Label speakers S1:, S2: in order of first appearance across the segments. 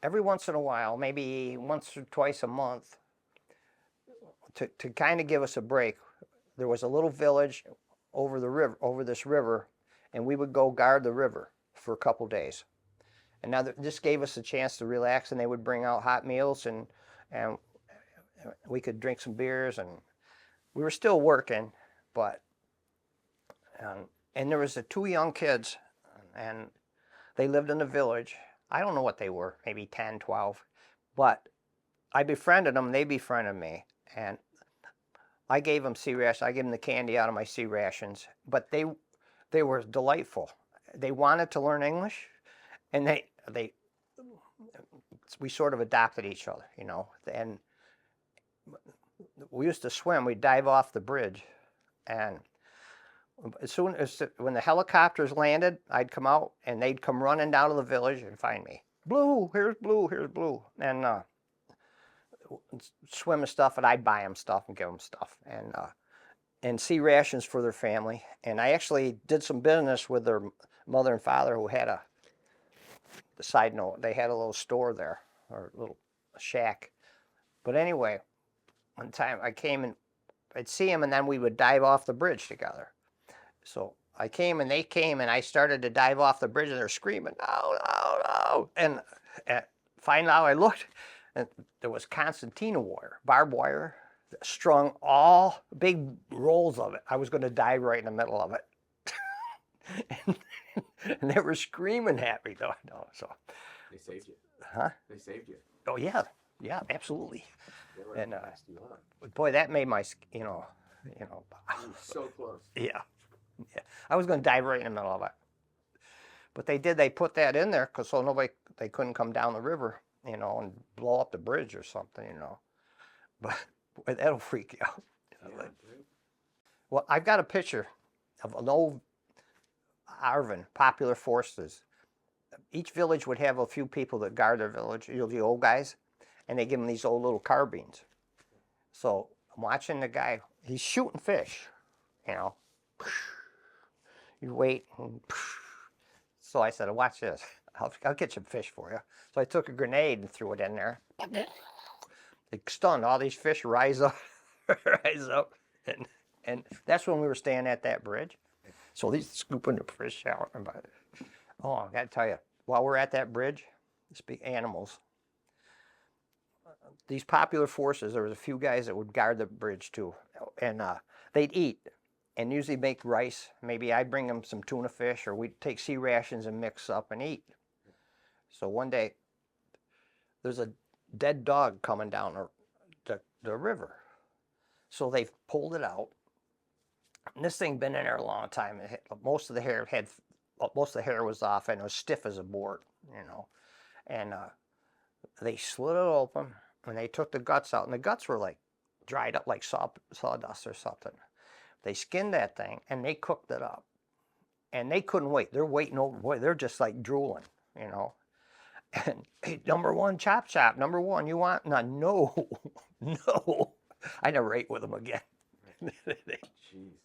S1: every once in a while, maybe once or twice a month, to kind of give us a break, there was a little village over the river, over this river, and we would go guard the river for a couple days. And now this gave us a chance to relax, and they would bring out hot meals, and we could drink some beers, and we were still working, but and there was two young kids, and they lived in the village. I don't know what they were, maybe 10, 12, but I befriended them, they befriended me, and I gave them sea rations. I gave them the candy out of my sea rations, but they were delightful. They wanted to learn English, and we sort of adopted each other, you know. And we used to swim. We'd dive off the bridge, and as soon as when the helicopters landed, I'd come out, and they'd come running down to the village and find me. Blue, here's Blue, here's Blue, and swim and stuff, and I'd buy them stuff and give them stuff, and sea rations for their family. And I actually did some business with their mother and father, who had the side note, they had a little store there, or a little shack. But anyway, one time I came and I'd see them, and then we would dive off the bridge together. So I came and they came, and I started to dive off the bridge, and they're screaming, no, no, no. And finally I looked, and there was concertina wire, barbed wire, strung all big rolls of it. I was going to die right in the middle of it. and they were screaming at me, though. No, so
S2: they saved you.
S1: Huh?
S2: They saved you.
S1: Oh yeah, yeah, absolutely. And
S2: you
S1: boy, that made my, you know.
S2: So close.
S1: Yeah, yeah. I was going to die right in the middle of it. But they did. They put that in there because they couldn't come down the river, you know, and blow up the bridge or something, you know. But boy, that'll freak you out.
S2: Yeah,
S1: well, I've got a picture of an old Arvin, popular forces. Each village would have a few people that guard their village, usually old guys, and they give them these old little carbines. So I'm watching the guy, he's shooting fish, you know. You wait, and so I said, watch this. I'll get some fish for you. So I took a grenade and threw it in there. It stunned. All these fish rise up, and that's when we were staying at that bridge. So these scooping the fish out. Oh, I got to tell you, while we're at that bridge, speak animals. These popular forces, there was a few guys that would guard the bridge too, and they'd eat, and usually make rice. Maybe I'd bring them some tuna fish, or we'd take sea rations and mix up and eat. So one day, there's a dead dog coming down the river. So they pulled it out. And this thing been in there a long time. Most of the hair was off, and it was stiff as a board, you know. And they slit it open, and they took the guts out, and the guts were like dried up like sawdust or something. They skinned that thing, and they cooked it up. And they couldn't wait. They're waiting over, boy, they're just like drooling, you know. And hey, number one, chop, number one, you want? No, no. I never ate with them again.
S2: Jeez.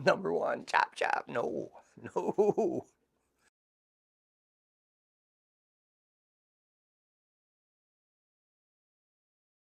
S1: Number one, chop, no.